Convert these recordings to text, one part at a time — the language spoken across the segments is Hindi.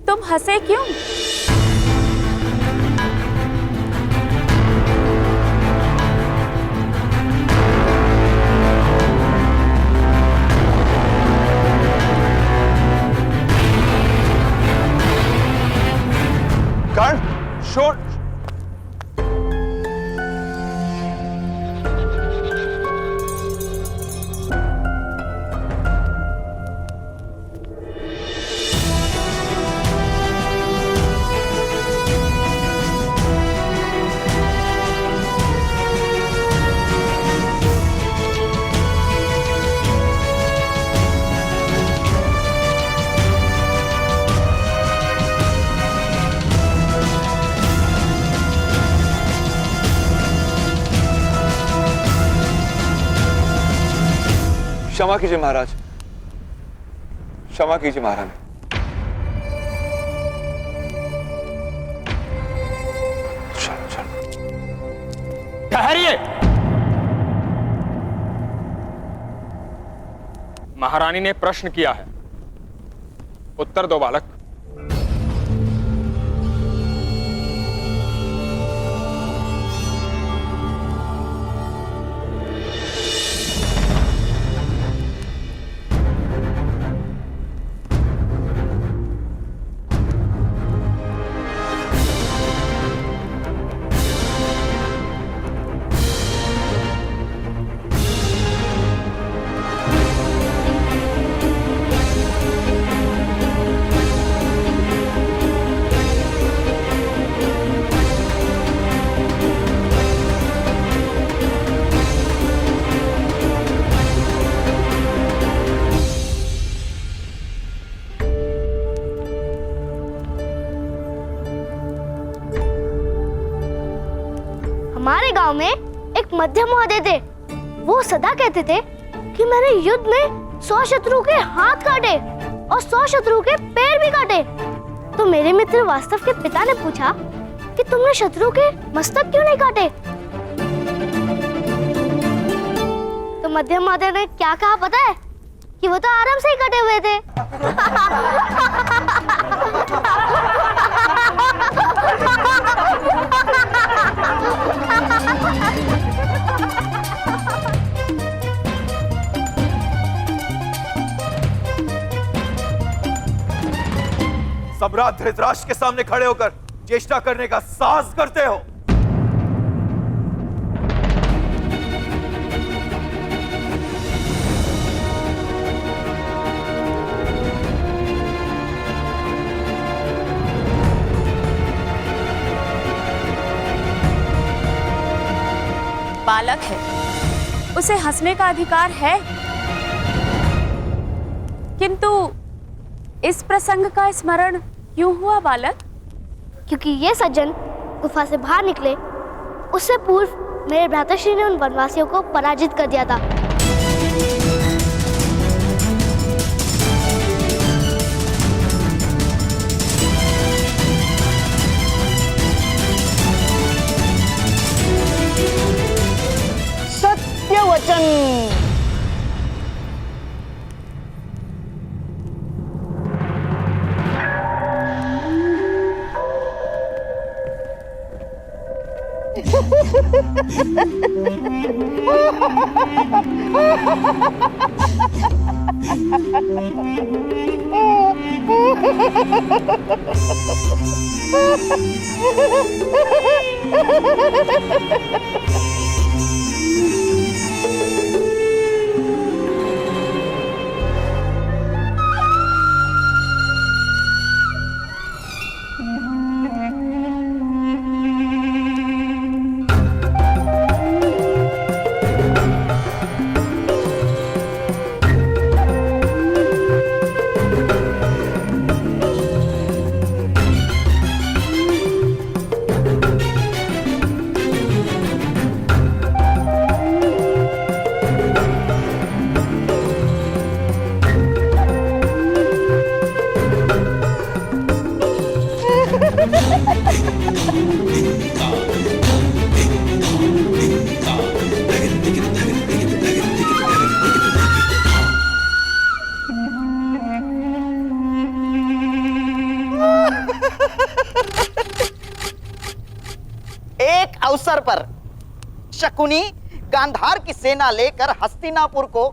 तुम हंसे क्यों? कर्ण, शोर। क्षमा कीजिए महाराज, क्षमा कीजिए महारानी। चलो चलो। ठहरिए। महारानी ने प्रश्न किया है, उत्तर दो बालक। हमारे गांव में एक मध्य महोदय थे। वो सदा कहते थे कि मैंने युद्ध में 100 शत्रु के हाथ काटे और 100 शत्रु के पैर भी काटे। तो मेरे मित्र वास्तव के पिता ने पूछा कि तुमने शत्रु के मस्तक क्यों नहीं काटे? तो मध्य महोदय ने क्या कहा पता है? कि वो तो आराम से ही कटे हुए थे। सम्राट धृतराष्ट्र के सामने खड़े होकर चेष्टा करने का साहस करते हो। बालक है, उसे हंसने का अधिकार है, किंतु इस प्रसंग का स्मरण क्यों हुआ बालक? क्योंकि ये सज्जन गुफा से बाहर निकले उससे पूर्व मेरे भ्राताश्री ने उन वनवासियों को पराजित कर दिया था। सत्य वचन। अवसर पर शकुनी गांधार की सेना लेकर हस्तिनापुर को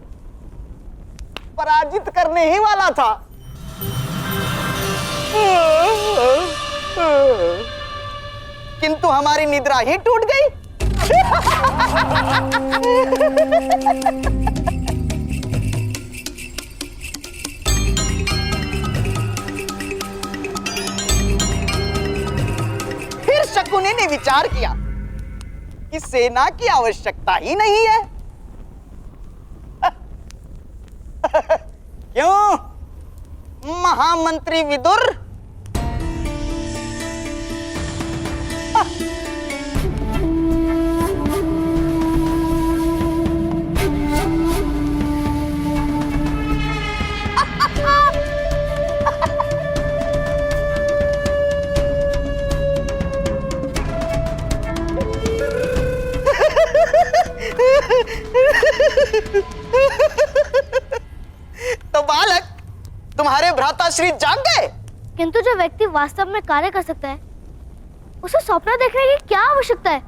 पराजित करने ही वाला था। किंतु हमारी निद्रा ही टूट गई। फिर शकुनी ने विचार किया कि सेना की आवश्यकता ही नहीं है। क्यों महामंत्री विदुर? तो बालक, तुम्हारे भ्राताश्री जाग गए। किंतु जो व्यक्ति वास्तव में कार्य कर सकता है उसे स्वप्न देखने की क्या आवश्यकता है?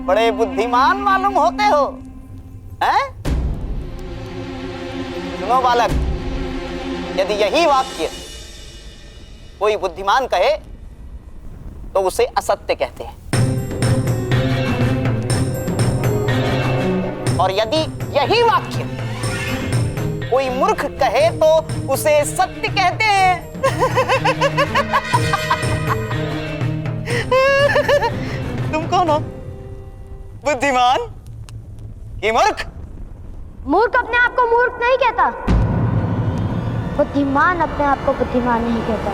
बड़े बुद्धिमान मालूम होते हो, हैं? सुनो बालक, यदि यही वाक्य कोई बुद्धिमान कहे तो उसे असत्य कहते हैं, और यदि यही वाक्य कोई मूर्ख कहे तो उसे सत्य कहते हैं। तुम कौन हो, बुद्धिमान कि मूर्ख? मूर्ख अपने आप को मूर्ख नहीं कहता, बुद्धिमान अपने आप को बुद्धिमान नहीं कहता।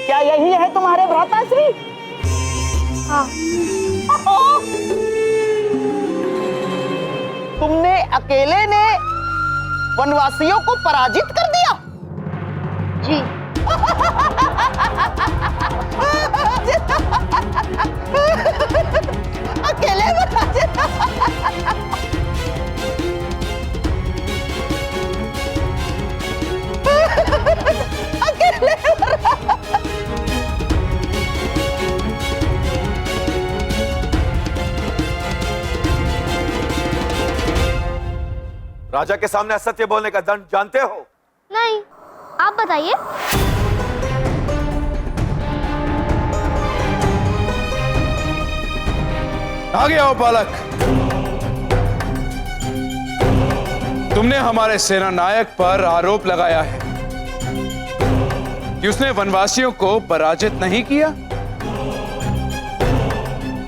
क्या यही है तुम्हारे भ्राताश्री? हाँ। तुमने अकेले ने वनवासियों को पराजित कर दिया? जी। अकेले पराजित? अकेले? राजा के सामने असत्य बोलने का दंड जानते हो? नहीं, आप बताइए। आगे आओ बालक। तुमने हमारे सेना नायक पर आरोप लगाया है कि उसने वनवासियों को पराजित नहीं किया।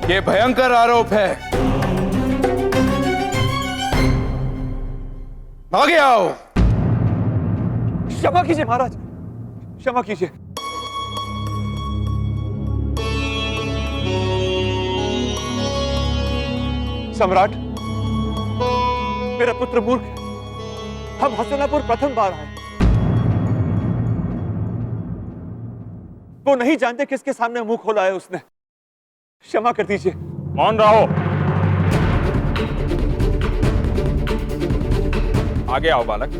यह भयंकर आरोप है। आगे आओ। क्षमा कीजिए महाराज, क्षमा कीजिए। सम्राट, मेरा पुत्र मूर्ख है। हम हस्तिनापुर प्रथम बार आए। वो नहीं जानते किसके सामने मुंह खोला है उसने। क्षमा कर दीजिए। मौन रहो। आगे आओ बालक।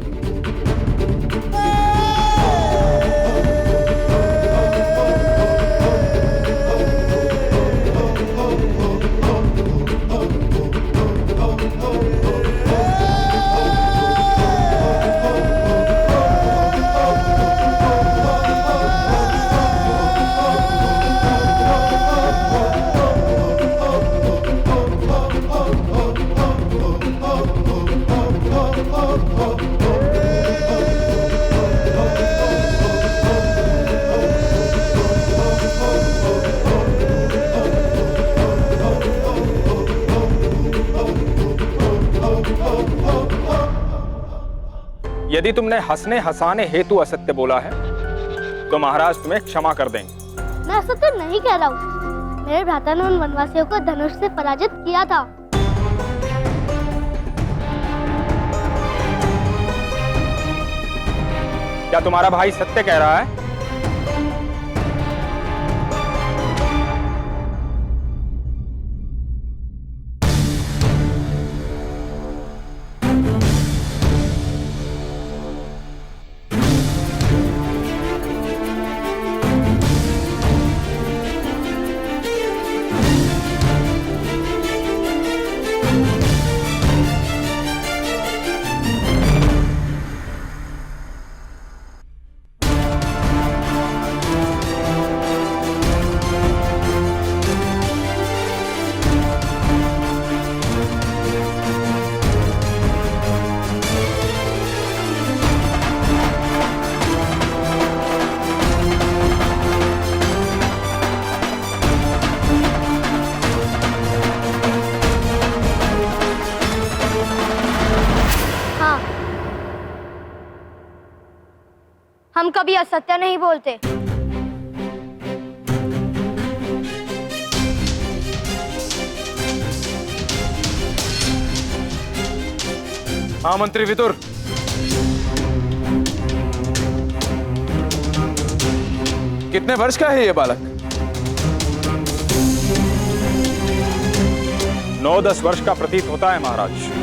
यदि तुमने हंसने हंसाने हेतु असत्य बोला है तो महाराज तुम्हें क्षमा कर देंगे। मैं असत्य नहीं कह रहा हूँ। मेरे भ्राता ने उन वनवासियों को धनुष से पराजित किया था। क्या तुम्हारा भाई सत्य कह रहा है? हम कभी असत्य नहीं बोलते। हाँ मंत्री विदुर, कितने वर्ष का है ये बालक? 9-10 वर्ष का प्रतीत होता है महाराज।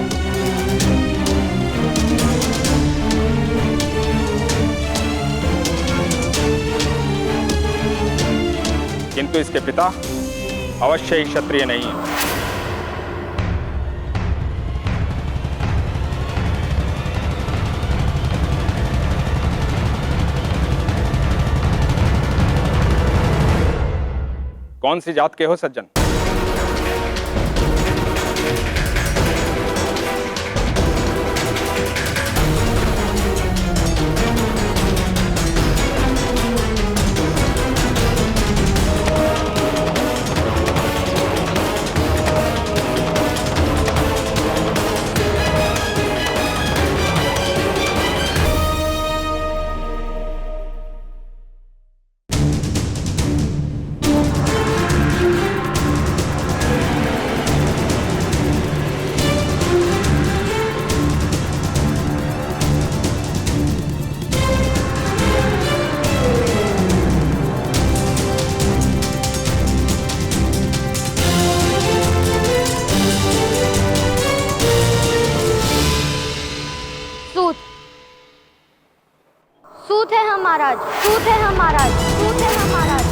किंतु इसके पिता अवश्य ही क्षत्रिय नहीं है। कौन सी जात के हो सज्जन? सूत है हम महाराज, सूत है हम महाराज, सूत है हम महाराज।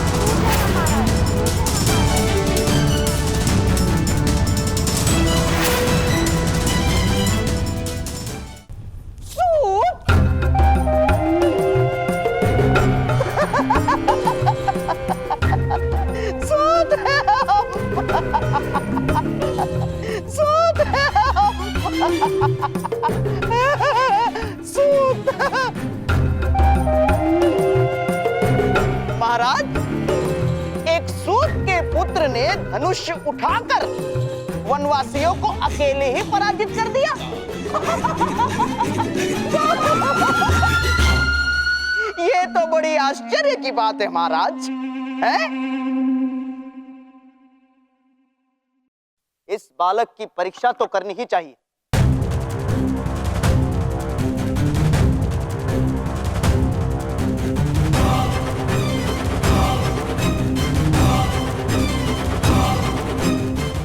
महाराज, एक सूत के पुत्र ने धनुष उठाकर वनवासियों को अकेले ही पराजित कर दिया। ये तो बड़ी आश्चर्य की बात है महाराज, है? इस बालक की परीक्षा तो करनी ही चाहिए।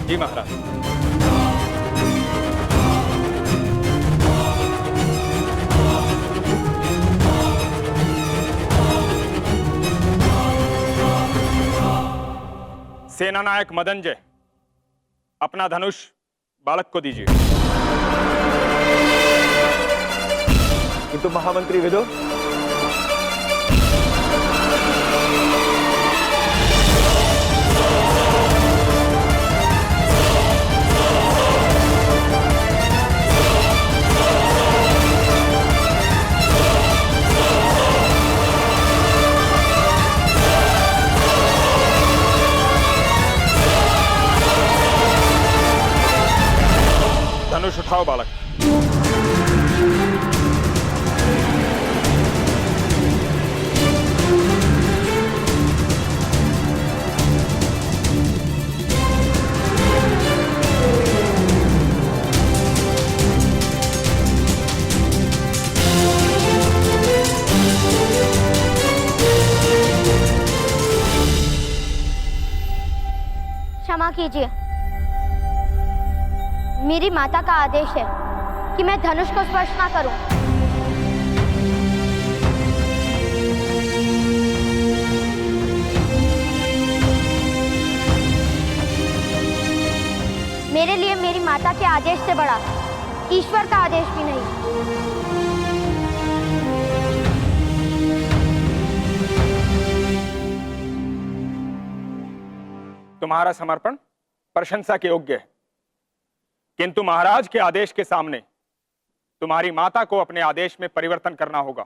जी महाराज। सेनानायक मदनजय, अपना धनुष बालक को दीजिए। किंतु महामंत्री विदुर, धनुष उठाओ बालक। कीजिए। मेरी माता का आदेश है कि मैं धनुष को स्पर्श ना करूं। मेरे लिए मेरी माता के आदेश से बड़ा ईश्वर का आदेश भी नहीं। तुम्हारा समर्पण प्रशंसा के योग्य है, किंतु महाराज के आदेश के सामने तुम्हारी माता को अपने आदेश में परिवर्तन करना होगा।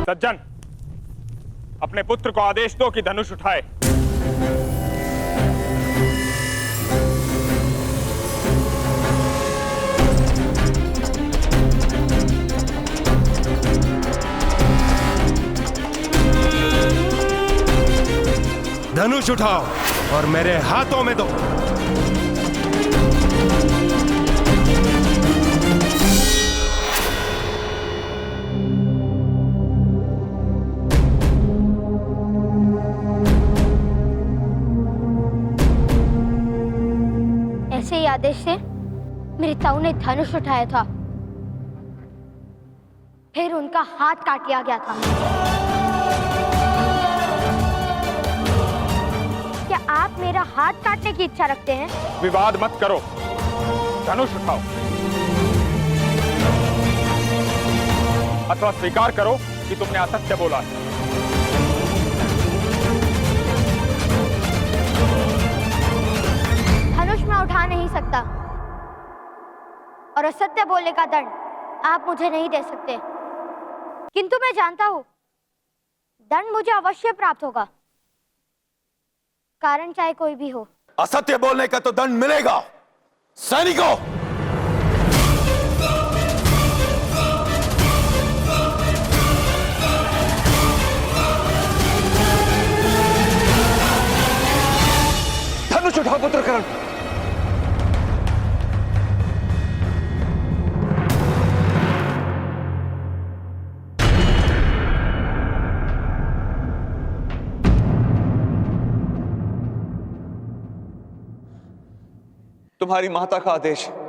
सज्जन, अपने पुत्र को आदेश दो कि धनुष उठाए। धनुष उठाओ और मेरे हाथों में दो। ऐसे ही आदेश से मेरी ताऊ ने धनुष उठाया था, फिर उनका हाथ काट लिया गया था। क्या आप मेरा हाथ काटने की इच्छा रखते हैं? विवाद मत करो, धनुष उठाओ अथवा स्वीकार करो कि तुमने असत्य बोला है। धनुष मैं उठा नहीं सकता और असत्य बोलने का दंड आप मुझे नहीं दे सकते, किंतु मैं जानता हूं दंड मुझे अवश्य प्राप्त होगा, कारण चाहे कोई भी हो। असत्य बोलने का तो दंड मिलेगा। सैनिकों, धनुष उठाओ पुत्र करण। तुम्हारी माता का आदेश है।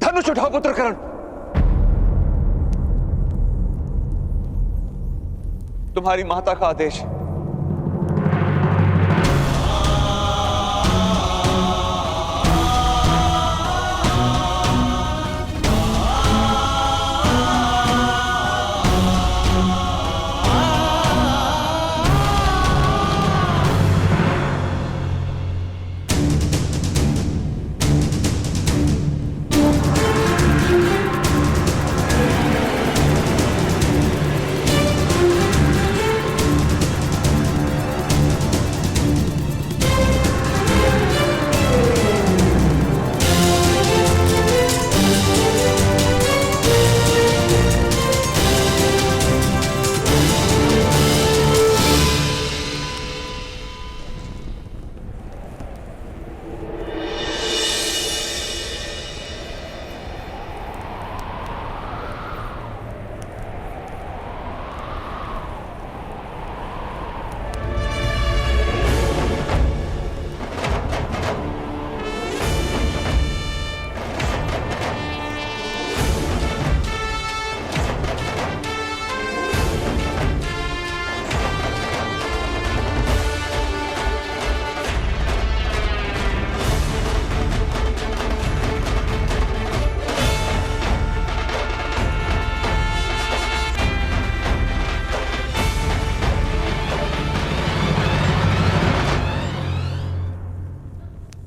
धनुष उठाओ पुत्र करण। तुम्हारी माता का आदेश है।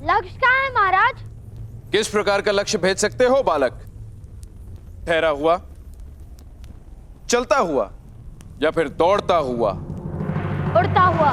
लक्ष्य क्या है महाराज? किस प्रकार का लक्ष्य भेज सकते हो बालक? ठहरा हुआ, चलता हुआ या फिर दौड़ता हुआ? उड़ता हुआ।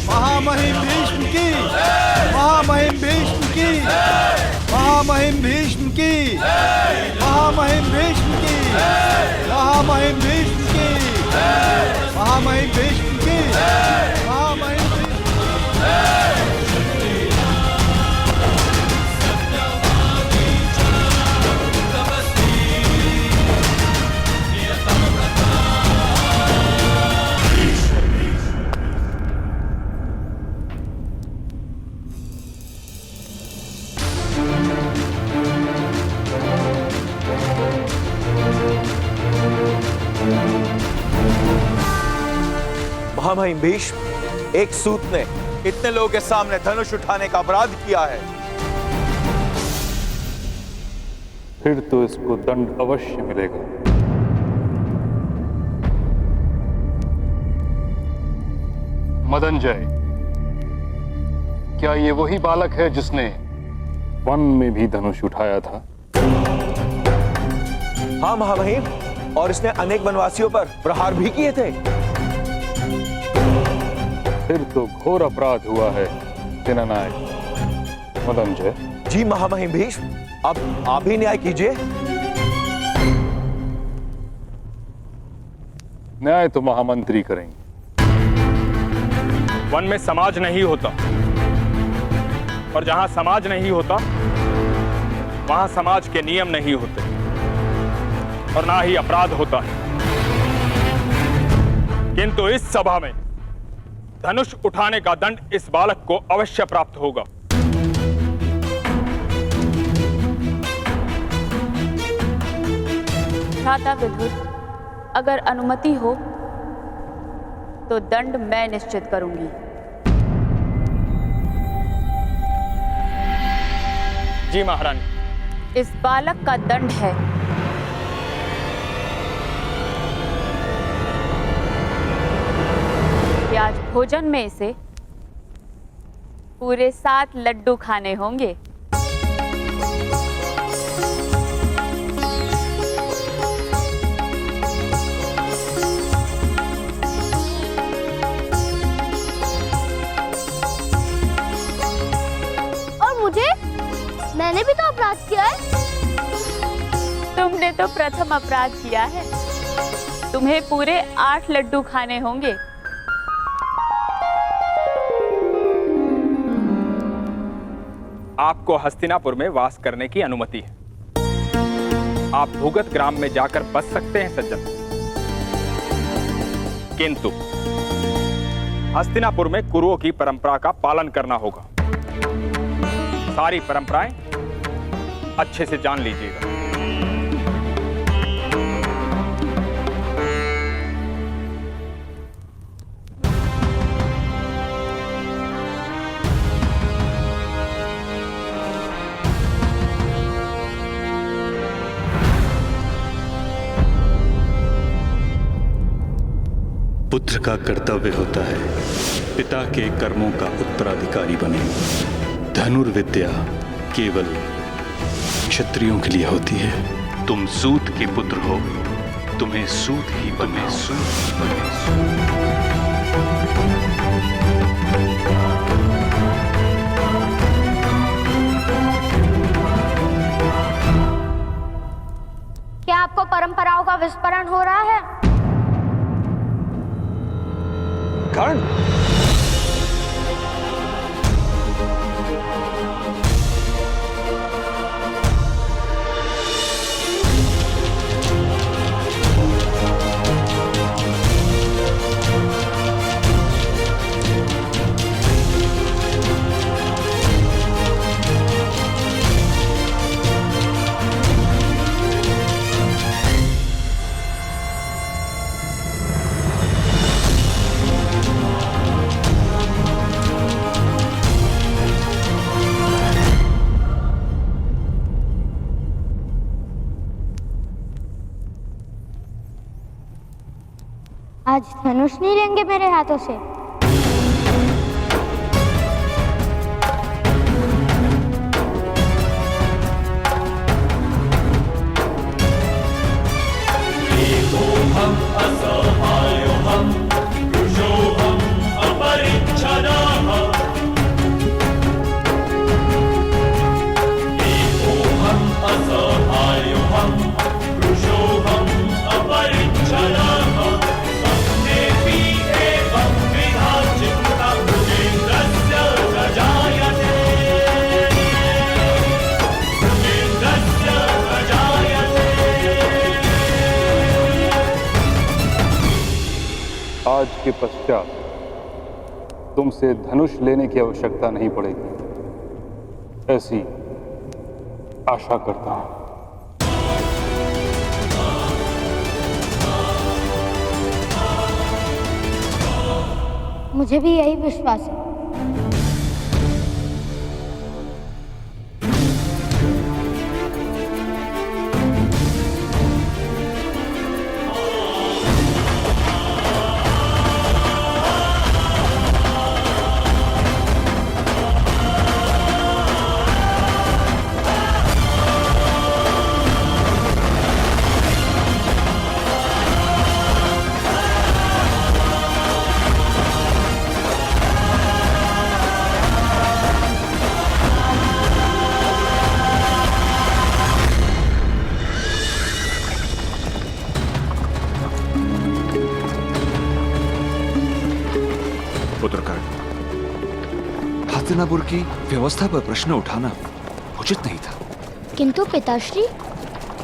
महामहिम भीष्म की, महामहिम भीष्म की, महामहिम भीष्म की, महामहिम भीष्म की, महामहिम भीष्म की, महामहिम भीष्म की, महामहिम महामहिम भीष्म, एक सूत ने इतने लोगों के सामने धनुष उठाने का अपराध किया है। फिर तो इसको दंड अवश्य मिलेगा। मदनजय, क्या ये वही बालक है जिसने वन में भी धनुष उठाया था? हाँ महामहिम, और इसने अनेक वनवासियों पर प्रहार भी किए थे। फिर तो घोर अपराध हुआ है सेनानायक मदनजय। जी महामहिम भीष्म, अब आप ही न्याय कीजिए। न्याय तो महामंत्री करेंगे। वन में समाज नहीं होता, और जहां समाज नहीं होता वहां समाज के नियम नहीं होते। और ना ही अपराध होता है। किंतु इस सभा में धनुष उठाने का दंड इस बालक को अवश्य प्राप्त होगा। भ्राता विदुर, अगर अनुमति हो तो दंड मैं निश्चित करूंगी। जी महारानी। इस बालक का दंड है कि आज भोजन में इसे पूरे 7 लड्डू खाने होंगे। और मुझे? मैंने भी तो अपराध किया है। तुमने तो प्रथम अपराध किया है। तुम्हें पूरे 8 लड्डू खाने होंगे। आपको हस्तिनापुर में वास करने की अनुमति है। आप भूगत ग्राम में जाकर बस सकते हैं सज्जन। किंतु हस्तिनापुर में कुरुओं की परंपरा का पालन करना होगा। सारी परंपराएं अच्छे से जान लीजिएगा। पुत्र का कर्तव्य होता है पिता के कर्मों का उत्तराधिकारी बने। धनुर्विद्या केवल क्षत्रियों के लिए होती है। तुम सूत के पुत्र हो, तुम्हें सूत ही बने। क्या आपको परंपराओं का विस्मरण हो रहा है? कर्ण, आज धनुष नहीं लेंगे मेरे हाथों से। आज के पश्चात तुमसे धनुष लेने की आवश्यकता नहीं पड़ेगी, ऐसी आशा करता हूं। मुझे भी यही विश्वास है। हस्तिनापुर की व्यवस्था पर प्रश्न उठाना उचित नहीं था। किंतु पिताश्री,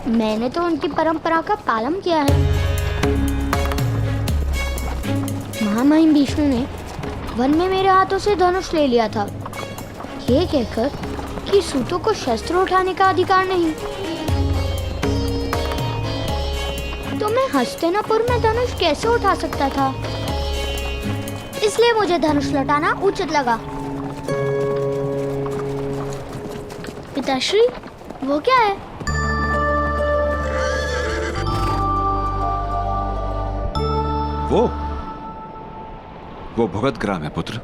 मैंने तो उनकी परंपरा का पालन किया है। महामहिम विष्णु ने वन में मेरे हाथों से धनुष ले लिया था, ये कहकर कि सूतों को शस्त्र उठाने का अधिकार नहीं। तो मैं हस्तिनापुर में धनुष कैसे उठा सकता था? इसलिए मुझे धनुष लौटाना उचित लगा। पिताश्री, वो क्या है? वो भगत ग्राम है पुत्र।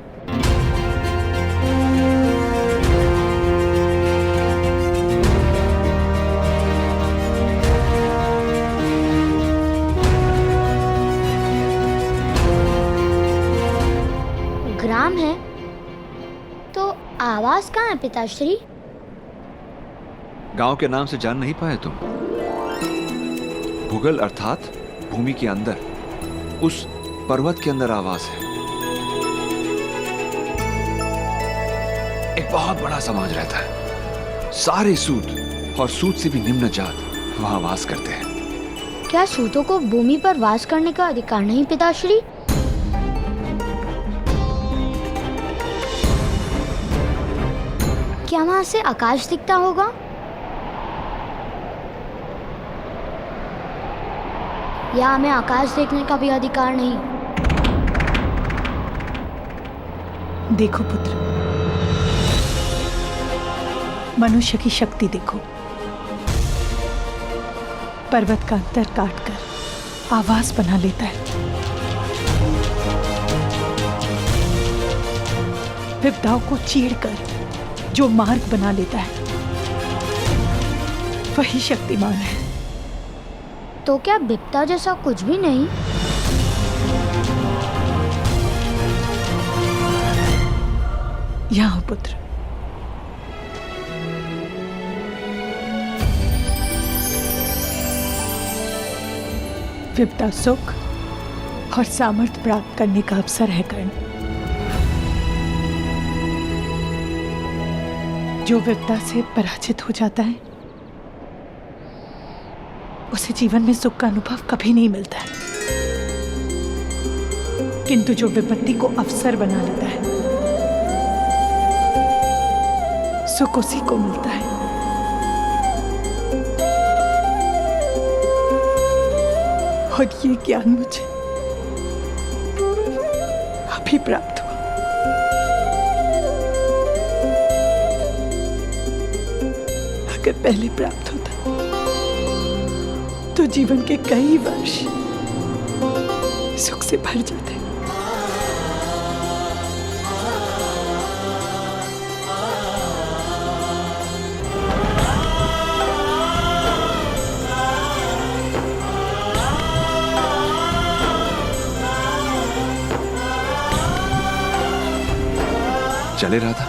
ग्राम है तो आवास कहाँ है पिताश्री? गांव के नाम से जान नहीं पाए तुम? भूगल अर्थात भूमि के अंदर, उस पर्वत के अंदर आवास है। एक बहुत बड़ा समाज रहता है, सारे सूत और सूत से भी निम्न जात वहां वास करते हैं। क्या सूतों को भूमि पर वास करने का अधिकार नहीं पिताश्री? क्या वहां से आकाश दिखता होगा? या हमें आकाश देखने का भी अधिकार नहीं? देखो पुत्र, मनुष्य की शक्ति देखो। पर्वत का अंतर काटकर आवास बना लेता है। विपदाओं को चीरकर जो मार्ग बना लेता है, वही शक्तिमान है। तो क्या विपदा जैसा कुछ भी नहीं? यहाँ पुत्र, विपदा सुख और सामर्थ्य प्राप्त करने का अवसर है कर्ण। जो विपदा से पराजित हो जाता है, उसे जीवन में सुख का अनुभव कभी नहीं मिलता है। किंतु जो विपत्ति को अवसर बना लेता है, सुख उसी को मिलता है। और ये ज्ञान मुझे अभी प्राप्त हुआ। अगर पहले प्राप्त होता तो जीवन के कई वर्ष सुख से भर जाते। चले रहा था।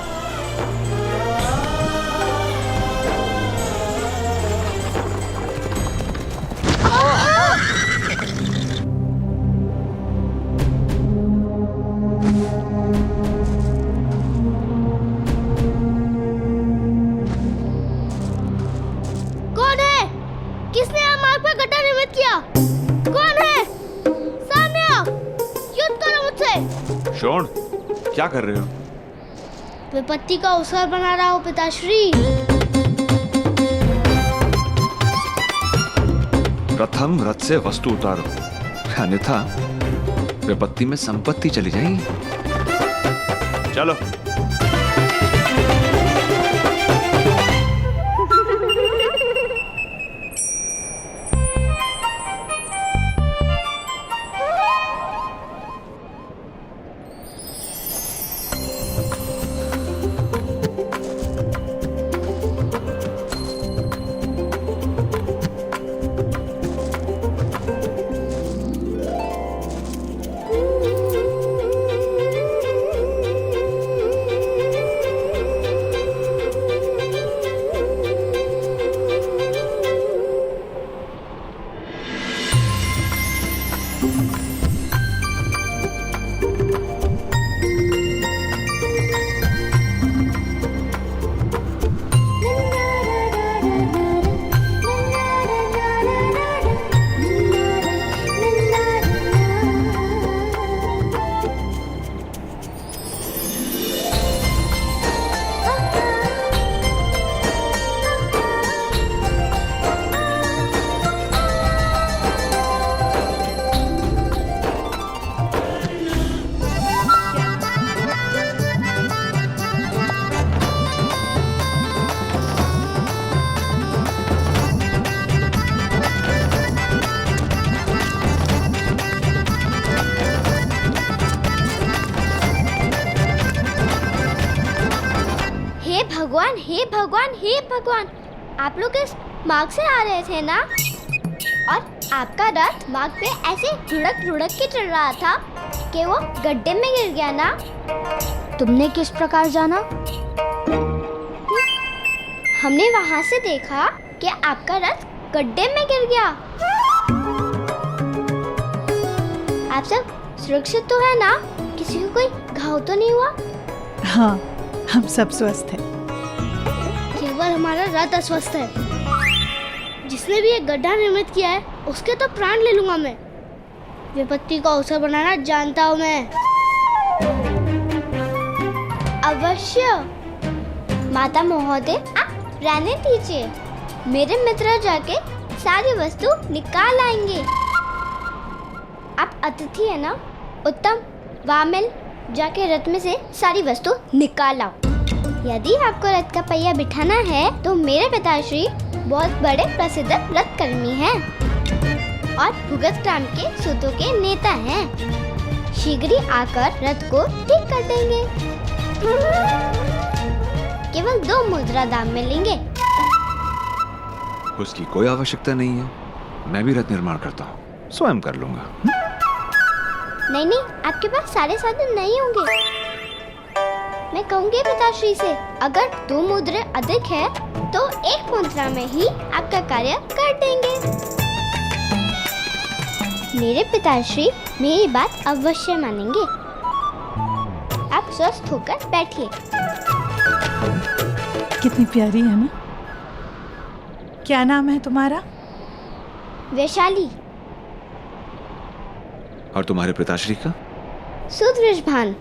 कौन है? किसने यहाँ मार्ग पर गड्ढा निर्मित किया? कौन है? सामने आओ, युद्ध करो मुझसे। शोण, क्या कर रहे हो? विपत्ति का अवसर बना रहा हूँ पिताश्री। प्रथम रथ से वस्तु उतारो, अन्यथा विपत्ति में संपत्ति चली जाएगी। चलो। हे भगवान, हे भगवान, आप लोग इस मार्ग से आ रहे थे ना? और आपका रथ मार्ग पे ऐसे रुड़क रुड़क के चल रहा था कि वो गड्ढे में गिर गया ना? तुमने किस प्रकार जाना? हमने वहां से देखा कि आपका रथ गड्ढे में गिर गया। आप सब सुरक्षित तो है ना? किसी को कोई घाव तो नहीं हुआ? हाँ, हम सब स्वस्थ हैं। केवल हमारा रथ अस्वस्थ है। जिसने भी एक गड्ढा निर्मित किया है उसके तो प्राण ले लूंगा मैं। विपत्ति को अवसर बनाना जानता हूँ मैं। अवश्य। माता महोदय, आप रहने दीजिए। मेरे मित्र जाके सारी वस्तु निकाल आएंगे। आप अतिथि है ना? उत्तम, वामिल, जाके रथ में से सारी वस्तु निकाल आओ। यदि आपको रथ का पहिया बिठाना है तो मेरे पिताश्री बहुत बड़े प्रसिद्ध रथ कर्मी हैं और भुगत ग्राम के सूतों के नेता हैं। शीघ्र ही आकर रथ को ठीक कर देंगे। केवल 2 मुद्रा दाम में लेंगे। उसकी कोई आवश्यकता नहीं है। मैं भी रथ निर्माण करता हूँ, स्वयं कर लूंगा। नहीं नहीं, आपके पास सारे साधन नहीं होंगे। मैं कहूँगी पिताश्री से, अगर 2 मुद्रे अधिक है तो 1 मुद्रा में ही आपका कार्य कर देंगे। मेरे पिताश्री मेरी बात अवश्य मानेंगे। आप स्वस्थ होकर बैठिए। कितनी प्यारी है ना? क्या नाम है तुम्हारा? वैशाली। और तुम्हारे पिताश्री का? सुदृष्भान।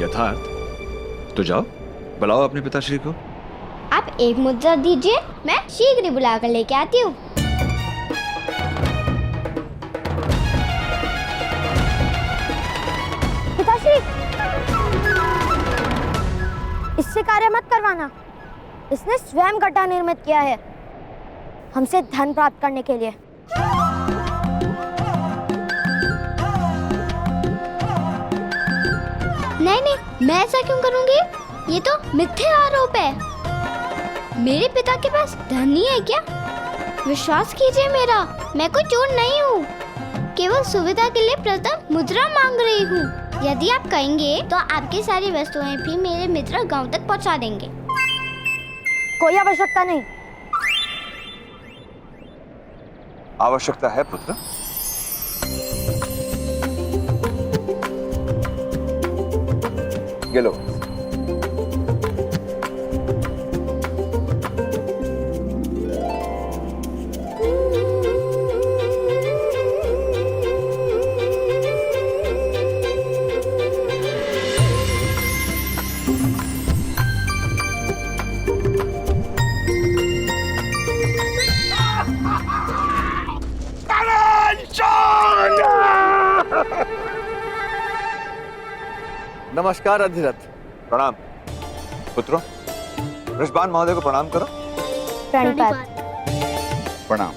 यथार्थ। तो जाओ, बुलाओ अपने पिताश्री को। आप 1 मुद्रा दीजिए, मैं शीघ्र ही बुला कर लेके आती हूँ। पिताश्री, इससे कार्य मत करवाना। इसने स्वयं गड्ढा निर्मित किया है हमसे धन प्राप्त करने के लिए। नहीं नहीं, मैं ऐसा क्यों करूंगी? ये तो मिथ्या आरोप है। मेरे पिता के पास धन नहीं है क्या? विश्वास कीजिए मेरा, मैं कोई चोर नहीं हूँ। केवल सुविधा के लिए प्रथम मुद्रा मांग रही हूँ। यदि आप कहेंगे तो आपकी सारी वस्तुएं भी मेरे मित्र गांव तक पहुँचा देंगे। कोई आवश्यकता नहीं। आवश्यकता है पुत्र। ये लो। नमस्कार अधिरथ। प्रणाम पुत्रों। ऋषभान महोदय को प्रणाम करो। प्रणिपात। प्रणाम।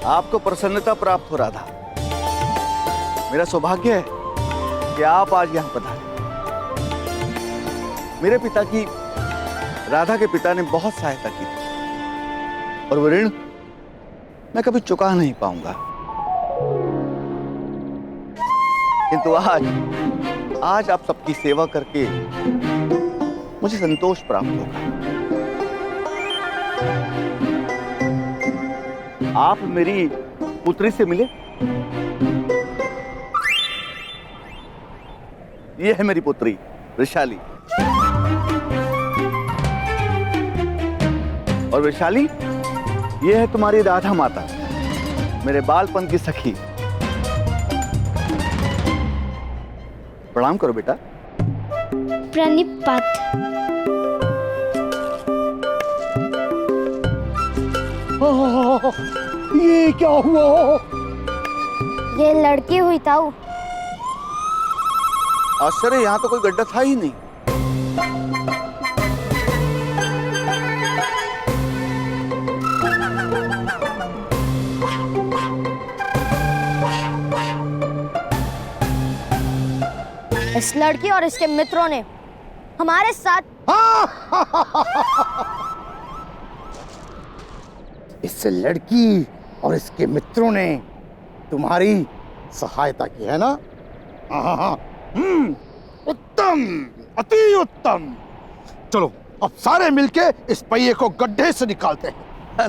आपको प्रसन्नता प्राप्त हो रहा था। मेरा सौभाग्य है कि आप आज यहाँ पधारे। मेरे पिता की, राधा के पिता ने बहुत सहायता की थी और वो ऋण मैं कभी चुका नहीं पाऊंगा। किंतु आज आप सबकी सेवा करके मुझे संतोष प्राप्त होगा। आप मेरी पुत्री से मिले। ये है मेरी पुत्री वैशाली। और वैशाली, ये है तुम्हारी राधा माता, मेरे बालपन की सखी। प्रणाम करो बेटा। प्रणिपात। ये क्या हुआ? ये लड़की हुई ताऊ। आश्चर्य, यहाँ तो कोई गड्ढा था ही नहीं। इस लड़की और इसके मित्रों ने हमारे साथ इस लड़की और इसके मित्रों ने तुम्हारी सहायता की है ना? उत्तम, अति उत्तम। चलो अब सारे मिलके इस पहिए को गड्ढे से निकालते हैं।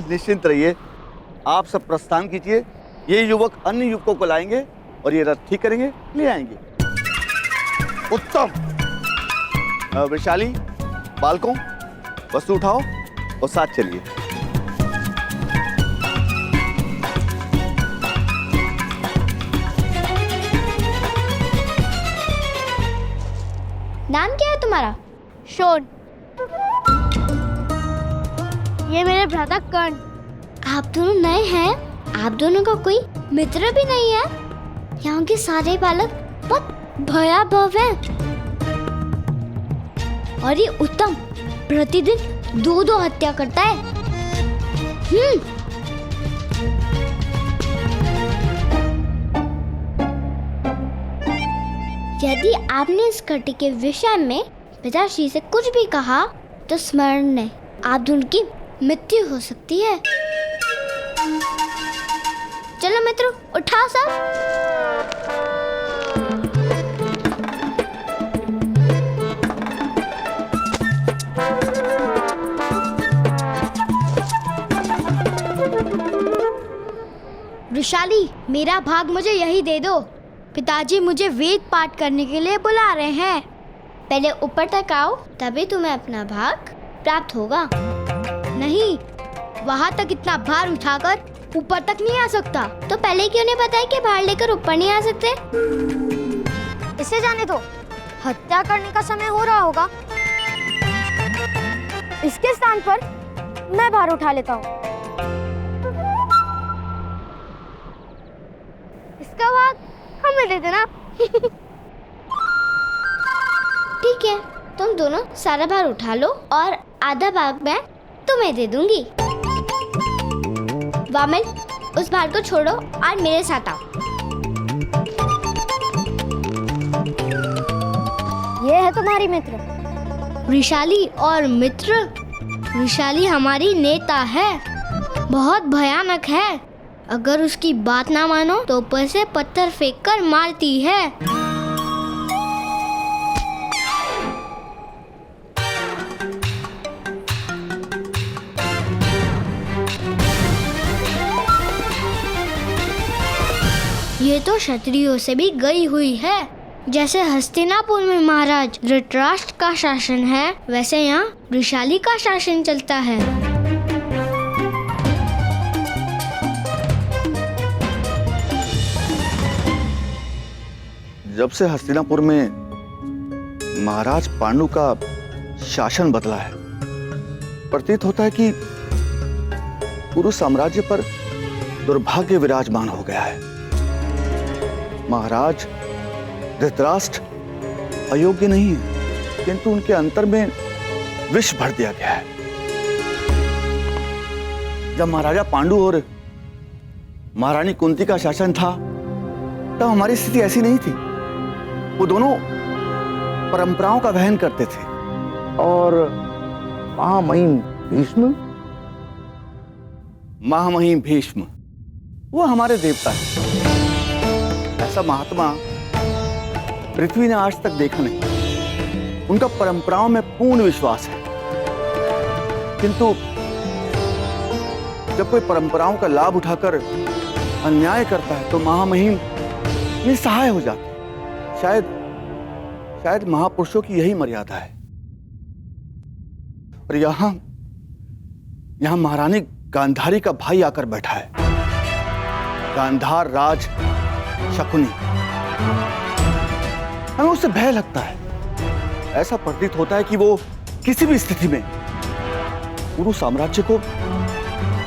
निश्चिंत रहिए, आप सब प्रस्थान कीजिए। ये युवक अन्य युवकों को लाएंगे और ये रथ ठीक करेंगे, ले आएंगे। उत्तम। वैशाली, बालकों, वस्तु उठाओ और साथ चलिए। नाम क्या है तुम्हारा? शोन। ये मेरे भ्राता कर्ण। आप दोनों नए हैं? आप दोनों का कोई मित्र भी नहीं है? यहाँ के सारे बालक बहुत भयावह हैं। और ये उत्तम प्रतिदिन 2 हत्या करता है। यदि आपने इस घटी के विषय में पिताश्री से कुछ भी कहा तो स्मरण नहीं, आप दोनों की मृत्यु हो सकती है। चलो मित्रों, उठाओ सब। वृषाली, मेरा भाग मुझे यही दे दो। पिताजी मुझे वेद पाठ करने के लिए बुला रहे हैं। पहले ऊपर तक आओ, तभी तुम्हें अपना भाग प्राप्त होगा। नहीं, वहाँ तक इतना भार उठाकर ऊपर तक नहीं आ सकता। तो पहले क्यों नहीं बताया कि भार लेकर ऊपर नहीं आ सकते? इसे जाने दो, हत्या करने का समय हो रहा होगा। इसके स्थान पर मैं भार उठा लेता हूँ। इसका भाग हमें दे देना। ठीक है, तुम दोनों सारा भार उठा लो और आधा भाग मैं तुम्हें दे दूंगी। वामन, उस भार को छोड़ो और मेरे साथ आओ। ये है तुम्हारी मित्र वृषाली। और मित्र वृषाली हमारी नेता है, बहुत भयानक है। अगर उसकी बात ना मानो तो ऊपर से पत्थर फेंककर मारती है। ये तो क्षत्रियों से भी गई हुई है। जैसे हस्तिनापुर में महाराज धृतराष्ट्र का शासन है, वैसे यहाँ वृषाली का शासन चलता है। जब से हस्तिनापुर में महाराज पांडु का शासन बदला है, प्रतीत होता है कि पूरे साम्राज्य पर दुर्भाग्य विराजमान हो गया है। महाराज धृतराष्ट्र अयोग्य नहीं है, किंतु उनके अंतर में विष भर दिया गया है। जब महाराजा पांडु और महारानी कुंती का शासन था, तब हमारी स्थिति ऐसी नहीं थी। वो दोनों परंपराओं का वहन करते थे। और महामहिम भीष्म वो हमारे देवता हैं। ऐसा महात्मा पृथ्वी ने आज तक देखा नहीं। उनका परंपराओं में पूर्ण विश्वास है, किंतु जब कोई परंपराओं का लाभ उठाकर अन्याय करता है तो महामहिम निस्सहाय हो जाते हैं। शायद महापुरुषों की यही मर्यादा है। और यहां महारानी गांधारी का भाई आकर बैठा है, गांधार राज शकुनी। हमें उससे भय लगता है। ऐसा प्रतीत होता है कि वो किसी भी स्थिति में पूरे साम्राज्य को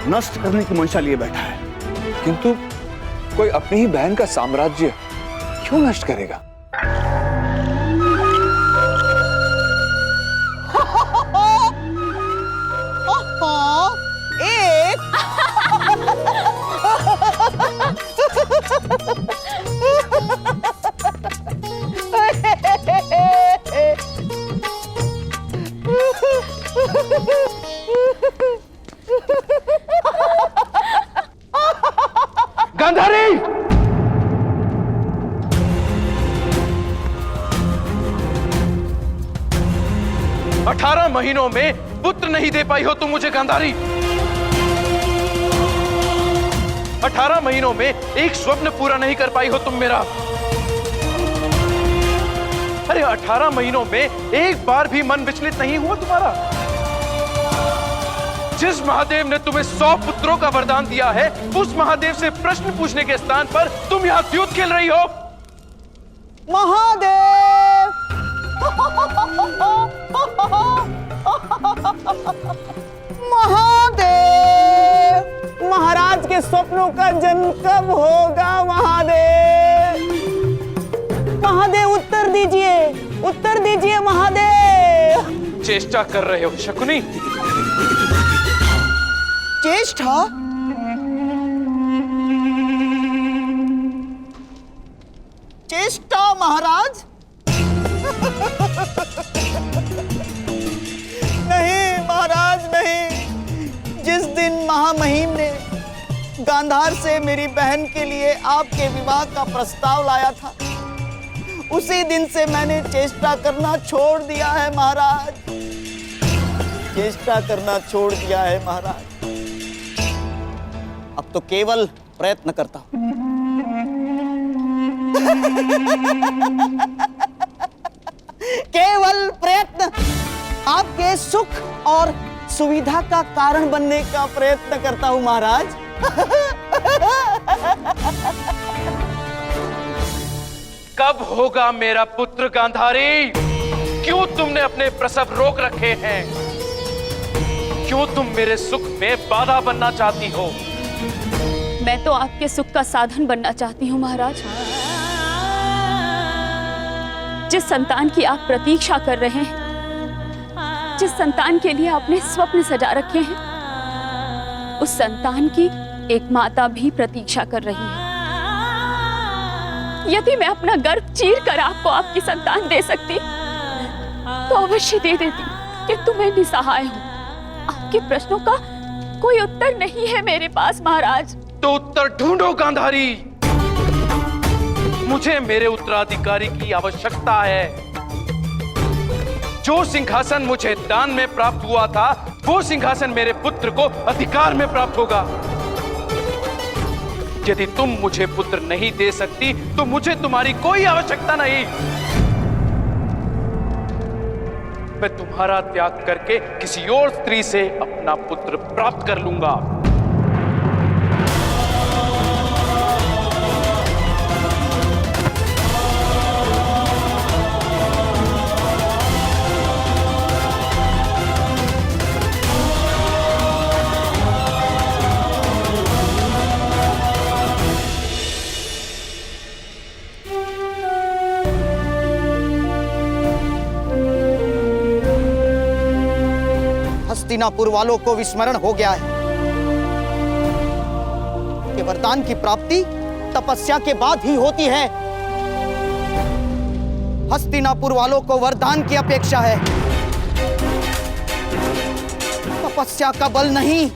नष्ट करने की मंशा लिए बैठा है। किंतु कोई अपनी ही बहन का साम्राज्य क्यों नष्ट करेगा? एक 18 महीनों में पुत्र नहीं दे पाई हो तुम मुझे गांधारी। 18 महीनों में एक स्वप्न पूरा नहीं कर पाई हो तुम मेरा। अरे 18 महीनों में एक बार भी मन विचलित नहीं हुआ तुम्हारा। जिस महादेव ने तुम्हें 100 पुत्रों का वरदान दिया है, उस महादेव से प्रश्न पूछने के स्थान पर तुम यहां द्यूत खेल रही हो। महादेव! महादेव! महाराज के स्वप्नों का जन्म कब होगा महादेव? महादेव उत्तर दीजिए, उत्तर दीजिए महादेव। चेष्टा कर रहे हो शकुनी? चेष्टा? चेष्टा महाराज? नहीं महाराज नहीं। जिस दिन महामहिम ने गांधार से मेरी बहन के लिए आपके विवाह का प्रस्ताव लाया था, उसी दिन से मैंने चेष्टा करना छोड़ दिया है महाराज। चेष्टा करना छोड़ दिया है महाराज। अब तो केवल प्रयत्न करता हूं। केवल प्रयत्न, आपके सुख और सुविधा का कारण बनने का प्रयत्न करता हूं महाराज। कब होगा मेरा पुत्र गांधारी? क्यों तुमने अपने प्रसव रोक रखे हैं? क्यों तुम मेरे सुख में बाधा बनना चाहती हो? मैं तो आपके सुख का साधन बनना चाहती हूँ महाराज। जिस संतान की आप प्रतीक्षा कर रहे हैं, जिस संतान के लिए आपने स्वप्न सजा रखे हैं, उस संतान की एक माता भी प्रतीक्षा कर रही है। यदि मैं अपना गर्भ चीर कर आपको आपकी संतान दे सकती तो अवश्य दे देती, किंतु मैं निसहाय हूँ। आपके प्रश्नों का कोई उत्तर नहीं है मेरे पास महाराज। तो उत्तर ढूंढो गांधारी। मुझे मेरे उत्तराधिकारी की आवश्यकता है। जो सिंहासन मुझे दान में प्राप्त हुआ था, वो सिंहासन मेरे पुत्र को अधिकार में प्राप्त होगा। यदि तुम मुझे पुत्र नहीं दे सकती तो मुझे तुम्हारी कोई आवश्यकता नहीं। मैं तुम्हारा त्याग करके किसी और स्त्री से अपना पुत्र प्राप्त कर लूंगा। हस्तिनापुर वालों को विस्मरण हो गया है कि वरदान की प्राप्ति तपस्या के बाद ही होती है। हस्तिनापुर वालों को वरदान की अपेक्षा है, तपस्या का बल नहीं।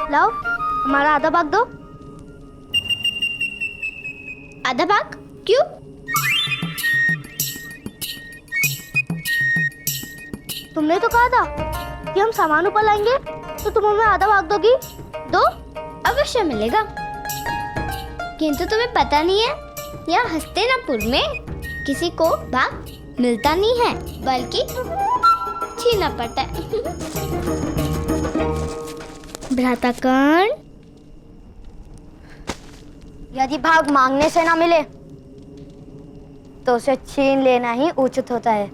लाओ, हमारा आधा भाग दो। आधा भाग? क्यों? तुमने तो कहा था कि हम सामान ऊपर लाएंगे, तो तुम हमें आधा भाग दोगी। दो अवश्य मिलेगा, किंतु तुम्हें पता नहीं है, यहाँ हस्तिनापुर में किसी को भाग मिलता नहीं है, बल्कि छीनना पड़ता है। भ्राताकर्ण, यदि भाग मांगने से ना मिले तो उसे छीन लेना ही उचित होता है।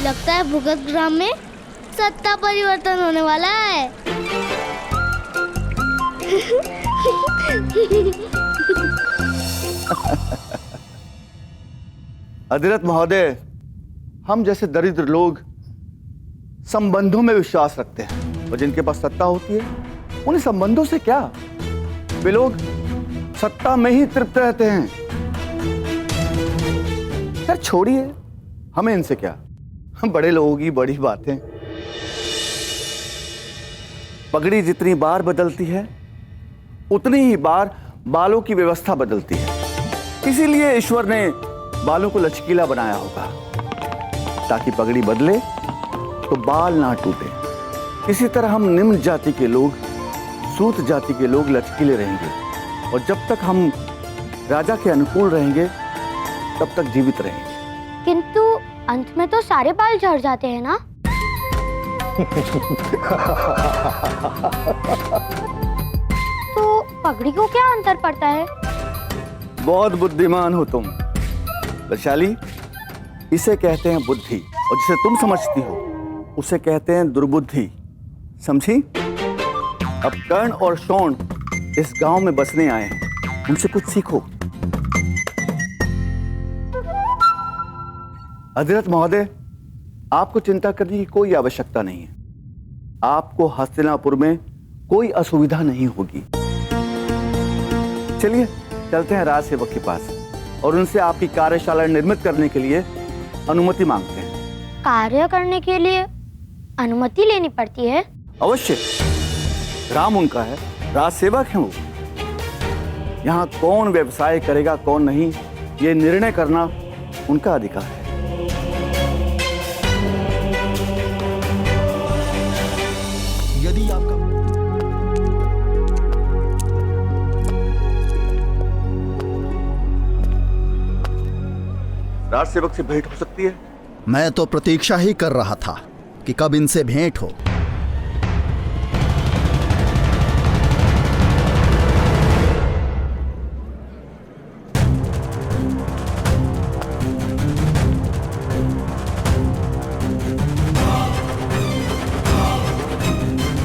लगता है भुगत ग्राम में सत्ता परिवर्तन होने वाला है। अधिरथ महोदय, हम जैसे दरिद्र लोग संबंधों में विश्वास रखते हैं और जिनके पास सत्ता होती है उन्हें संबंधों से क्या, वे लोग सत्ता में ही तृप्त रहते हैं। यार छोड़िए, हमें इनसे क्या, हम बड़े लोगों की बड़ी बातें। पगड़ी जितनी बार बदलती है उतनी ही बार बालों की व्यवस्था बदलती है। इसीलिए ईश्वर ने बालों को लचकीला बनाया होगा ताकि पगड़ी बदले तो बाल ना टूटे। इसी तरह हम निम्न जाति के लोग, सूत जाति के लोग लचकीले रहेंगे और जब तक हम राजा के अनुकूल रहेंगे तब तक जीवित रहेंगे। किंतु अंत में तो सारे बाल झड़ जाते हैं ना? तो पगड़ी को क्या अंतर पड़ता है? बहुत बुद्धिमान हो तुम वैशाली। इसे कहते हैं बुद्धि और जिसे तुम समझती हो उसे कहते हैं दुर्बुद्धि, समझी? अब कर्ण और शोण इस गांव में बसने आए हैं, उनसे कुछ सीखो। अधिरथ महोदय, आपको चिंता करने की कोई आवश्यकता नहीं है। आपको हस्तिनापुर में कोई असुविधा नहीं होगी। चलिए चलते हैं राज सेवक के पास और उनसे आपकी कार्यशाला निर्मित करने के लिए अनुमति मांगते हैं। कार्य करने के लिए अनुमति लेनी पड़ती है? अवश्य, राम उनका है, राज सेवक हैं वो। यहाँ कौन व्यवसाय करेगा कौन नहीं, ये निर्णय करना उनका अधिकार है। यदि आपका राज सेवक से भेंट हो सकती है? मैं तो प्रतीक्षा ही कर रहा था कि कब इनसे भेंट हो।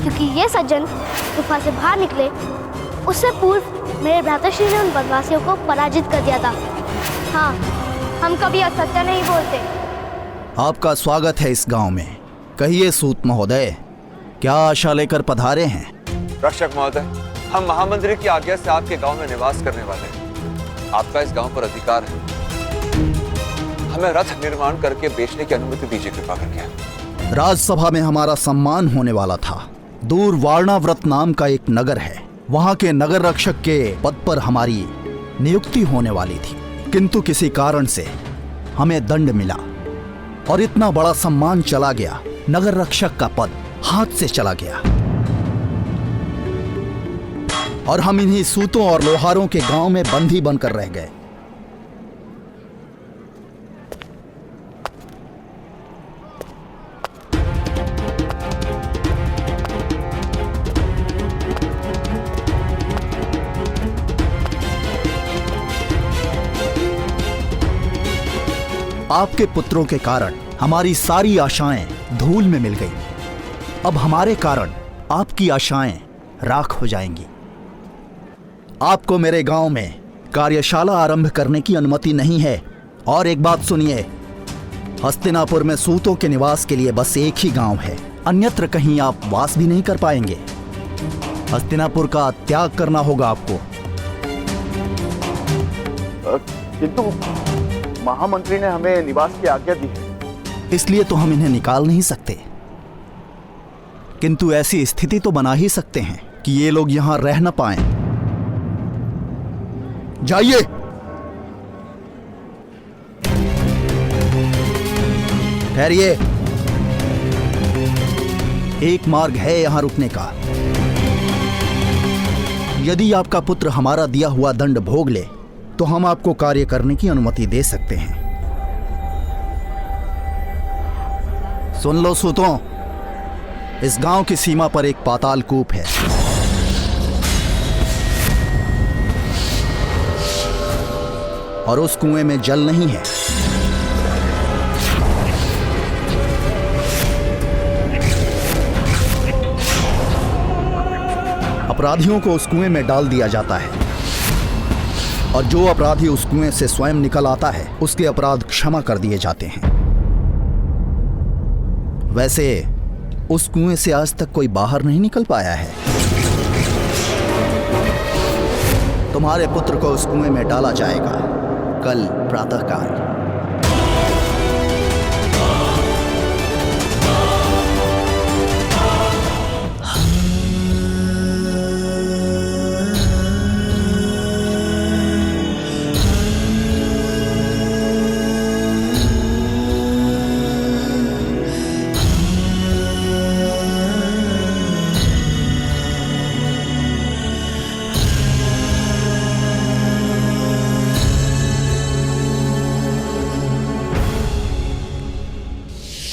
क्योंकि ये सज्जन गुफा से बाहर निकले उससे पूर्व मेरे भ्राताश्री ने उन बनवासियों को पराजित कर दिया था। हाँ, हम कभी असत्य नहीं बोलते। आपका स्वागत है इस गांव में। कहिए सूत महोदय, क्या आशा लेकर पधारे हैं? रक्षक महोदय, हम महामंत्री की आज्ञा से आपके गांव में निवास करने वाले हैं। आपका इस गांव पर अधिकार है। हमें रथ निर्माण करके बेचने की अनुमति दीजिए कृपा करके। राजसभा में हमारा सम्मान होने वाला था। दूर वारणाव्रत नाम का एक नगर है, वहां के नगर रक्षक के पद पर हमारी नियुक्ति होने वाली थी, किंतु किसी कारण से हमें दंड मिला और इतना बड़ा सम्मान चला गया। नगर रक्षक का पद हाथ से चला गया और हम इन्हीं सूतों और लोहारों के गांव में बंदी बनकर रह गए। आपके पुत्रों के कारण हमारी सारी आशाएं धूल में मिल गई। अब हमारे कारण आपकी आशाएं राख हो जाएंगी। आपको मेरे गांव में कार्यशाला आरंभ करने की अनुमति नहीं है। और एक बात सुनिए, हस्तिनापुर में सूतों के निवास के लिए बस एक ही गांव है, अन्यत्र कहीं आप वास भी नहीं कर पाएंगे। हस्तिनापुर का त्याग करना होगा आपको। किंतु महामंत्री ने हमें निवास की आज्ञा दी है। इसलिए तो हम इन्हें निकाल नहीं सकते, किंतु ऐसी स्थिति तो बना ही सकते हैं कि ये लोग यहां रह न पाएं। जाइए। ठहरिए, एक मार्ग है यहां रुकने का। यदि आपका पुत्र हमारा दिया हुआ दंड भोग ले तो हम आपको कार्य करने की अनुमति दे सकते हैं। सुन लो सूतों, इस गांव की सीमा पर एक पाताल कूप है। और उस कुएं में जल नहीं है। अपराधियों को उस कुएं में डाल दिया जाता है और जो अपराधी उस कुएं से स्वयं निकल आता है उसके अपराध क्षमा कर दिए जाते हैं। वैसे उस कुएं से आज तक कोई बाहर नहीं निकल पाया है। तुम्हारे पुत्र को उस कुएं में डाला जाएगा कल प्रातःकाल।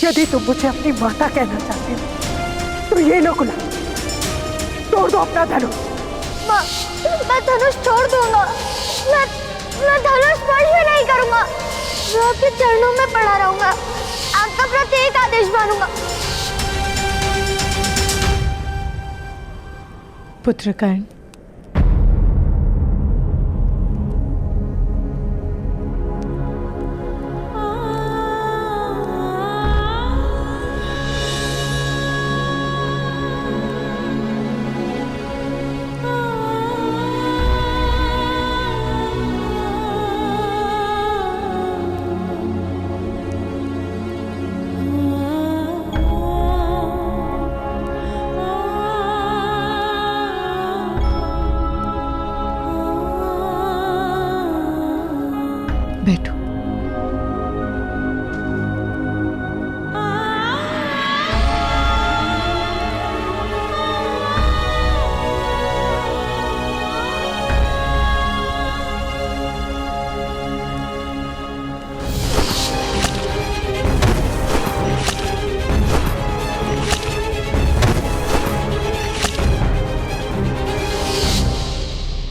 यदि तुम मुझे अपनी माता कहना चाहते हो तो ये लो गुलाब, तोड़ दो अपना धनुष। माँ, मैं धनुष छोड़ दूंगा। मैं धनुष स्पर्श भी नहीं करूंगा। मैं आपके चरणों में पड़ा रहूंगा। आपका प्रति एक आदेश मानूंगा। पुत्र कर्ण, बैठो।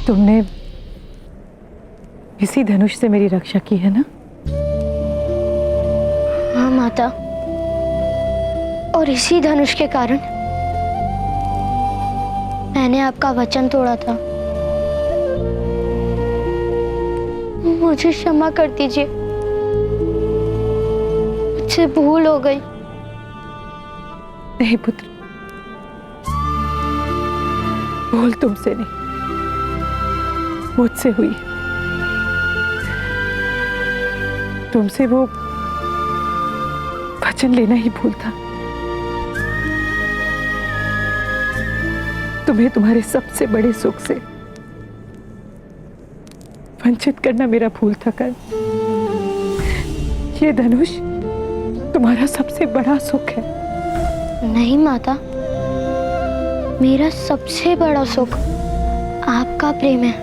तुमने इसी धनुष से मेरी रक्षा की है ना? हाँ माता, और इसी धनुष के कारण मैंने आपका वचन तोड़ा था। मुझे क्षमा कर दीजिए, मुझसे भूल हो गई। नहीं पुत्र, भूल तुमसे नहीं, मुझसे हुई। तुमसे वो वचन लेना ही भूल था। तुम्हें तुम्हारे सबसे बड़े सुख से वंचित करना मेरा भूल था कर्ण। ये धनुष तुम्हारा सबसे बड़ा सुख है। नहीं माता, मेरा सबसे बड़ा सुख आपका प्रेम है।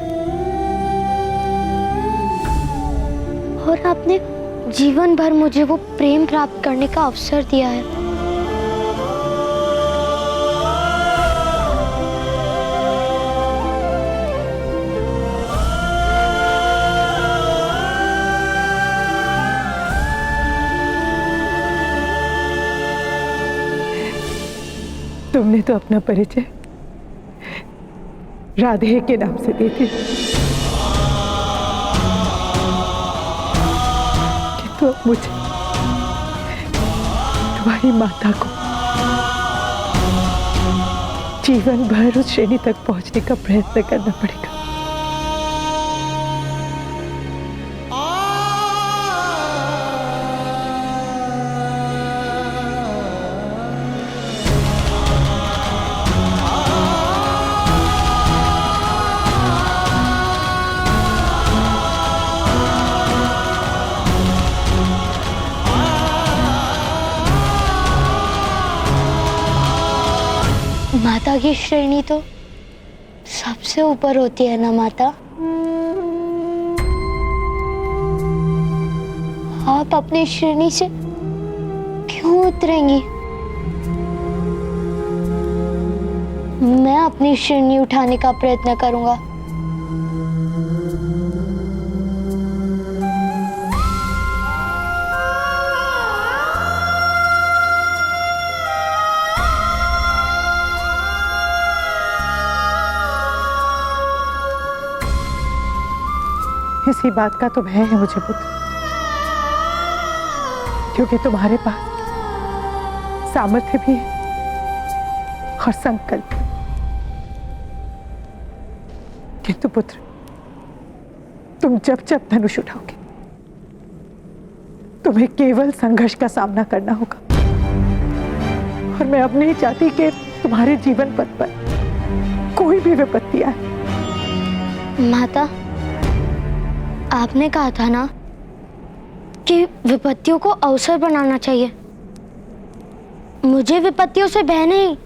और आपने जीवन भर मुझे वो प्रेम प्राप्त करने का अवसर दिया है। तुमने तो अपना परिचय राधे के नाम से दे दिया, तो मुझे तुम्हारी माता को जीवन भर उस श्रेणी तक पहुंचने का प्रयत्न करना पड़ेगा। माता की श्रेणी तो सबसे ऊपर होती है ना माता? आप अपनी श्रेणी से क्यों उतरेंगी? मैं अपनी श्रेणी उठाने का प्रयत्न करूंगा। इसी बात का तो भय है मुझे पुत्र, क्योंकि तुम्हारे पास सामर्थ्य भी है और संकल्प। किंतु पुत्र, तुम जब जब धनुष उठाओगे तुम्हें केवल संघर्ष का सामना करना होगा, और मैं अब नहीं चाहती कि तुम्हारे जीवन पथ पर कोई भी विपत्ति आए। माता, आपने कहा था ना कि विपत्तियों को अवसर बनाना चाहिए। मुझे विपत्तियों से भय नहीं।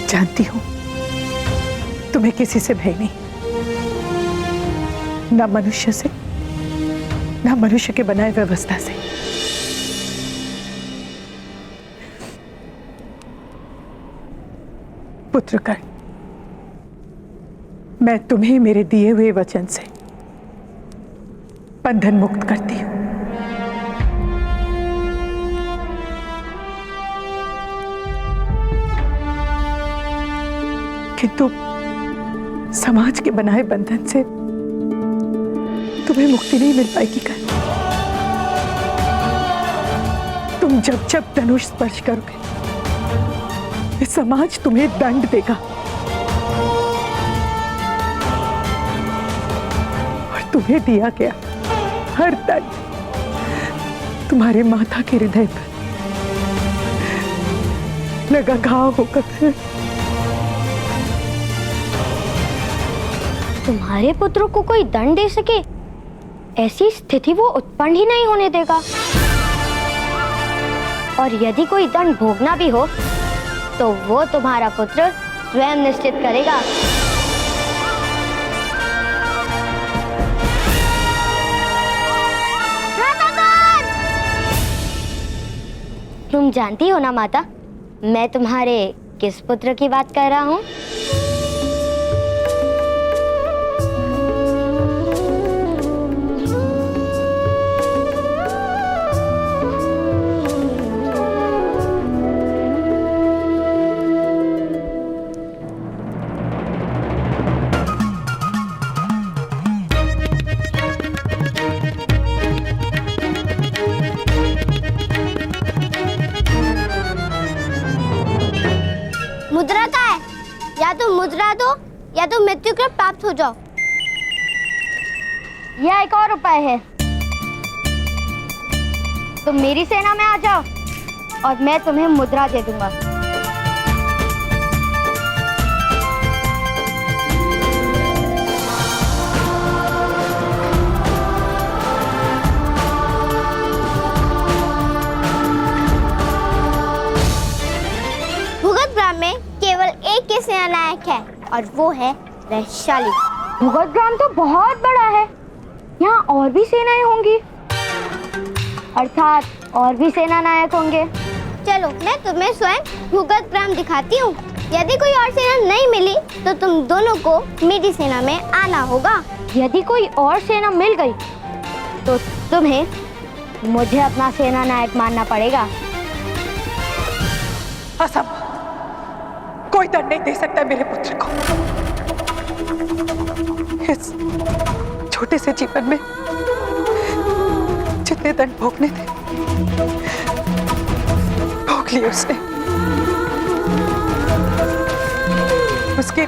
जानती हूं तुम्हें किसी से भय नहीं, ना मनुष्य से, ना मनुष्य के बनाए व्यवस्था से। पुत्रकर्ण, मैं तुम्हें मेरे दिए हुए वचन से बंधन मुक्त करती हूं। किंतु समाज के बनाए बंधन से तुम्हें मुक्ति नहीं मिल पाएगी। कर तुम जब जब धनुष स्पर्श करोगे ये समाज तुम्हें दंड देगा, और तुम्हें दिया गया हर दंड तुम्हारे माता के हृदय पर लगा घाव होकर। तुम्हारे पुत्रों को कोई दंड दे सके, ऐसी स्थिति वो उत्पन्न ही नहीं होने देगा। और यदि कोई दंड भोगना भी हो तो वो तुम्हारा पुत्र स्वयं निश्चित करेगा। तुम जानती हो ना माता, मैं तुम्हारे किस पुत्र की बात कर रहा हूँ? मुद्रा का है, या तो मुद्रा दो या तो मृत्यु के प्राप्त हो जाओ। यह एक और उपाय है। तुम मेरी सेना में आ जाओ और मैं तुम्हें मुद्रा दे दूंगा। में केवल एक ही सेनानायक है और वो है वैशाली। भूगतग्राम तो बहुत बड़ा है, यहाँ और भी सेनाएं होंगी, अर्थात और भी सेनानायक होंगे। चलो मैं तुम्हें स्वयं भूगतग्राम दिखाती हूँ। यदि कोई और सेना नहीं मिली तो तुम दोनों को मेरी सेना में आना होगा। यदि कोई और सेना मिल गई तो तुम्हें मुझे अपना सेनानायक मानना पड़ेगा। असंभव, कोई दंड नहीं दे सकता मेरे पुत्र को। इस छोटे से जीवन में जितने दंड भोगने थे भोग लिए उसने। उसके